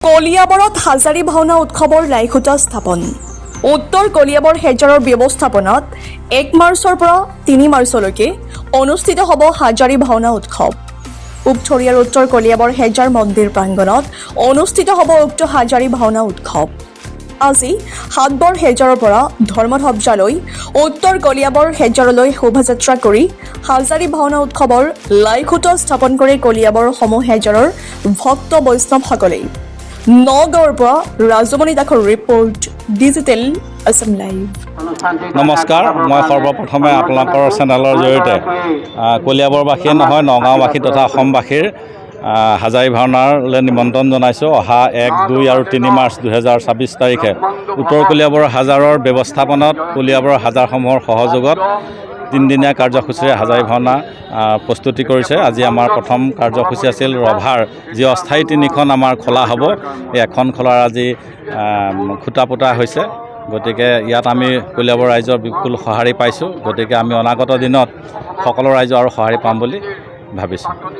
কলিয়াবৰত হাজাৰী ভাওনা উৎসৱৰ লাইখুটা স্থাপন। উত্তৰ কলিয়াবৰ হেজাৰৰ ব্যৱস্থাপনাত 1 মাৰ্চৰ পৰা 3 মাৰ্চলৈকে অনুষ্ঠিত হ'ব হাজাৰী ভাওনা উৎসৱ। উত্তৰীয়াৰ উত্তৰ কলিয়াবৰ হেজাৰ মন্দিৰ প্ৰাংগণত অনুষ্ঠিত হ'ব উক্ত হাজাৰী ভাওনা উৎসৱ। আজি হাটবৰ হেজাৰৰ পৰা ধৰ্মধব্জালৈ উত্তৰ কলিয়াবৰ হেজাৰলৈ শোভাযাত্ৰা কৰি হাজাৰী ভাওনা উৎসৱৰ লাইখুটা স্থাপন কৰে কলিয়াবৰ সমূহ হেজাৰৰ ভক্ত বৈষ্ণৱসকলে। নগাঁৱৰ পৰা ৰাজমণি দাসৰ ৰিপৰ্ট, ডিজিটেল আছাম লাইভ। নমস্কাৰ, মই সৰ্বপ্ৰথমে আপোনালোকৰ চেনেলৰ জৰিয়তে কলিয়াবৰবাসীয়ে নহয় নগাঁওবাসী তথা অসমবাসীৰ হাজাৰী ভাওনালৈ নিমন্ত্ৰণ জনাইছোঁ। অহা 1, 2 আৰু 3 মাৰ্চ 2026 তাৰিখে উত্তৰ কলিয়াবৰ হাজাৰৰ ব্যৱস্থাপনাত কলিয়াবৰ হাজাৰসমূহৰ সহযোগত 3দিনীয়া কাৰ্যসূচীৰে হাজাৰী ভাওনা প্ৰস্তুতি কৰিছে। আজি আমাৰ প্ৰথম কাৰ্যসূচী আছিল ৰভাৰ, যি অস্থায়ী 3খন আমাৰ খোলা হ'ব। এই এখন খোলাৰ আজি খুঁটা পোতা হৈছে। গতিকে ইয়াত আমি কলিয়াবৰ ৰাইজৰ বিপুল সঁহাৰি পাইছোঁ। গতিকে আমি অনাগত দিনত সকলো ৰাইজৰ আৰু সঁহাৰি পাম বুলি ভাবিছোঁ।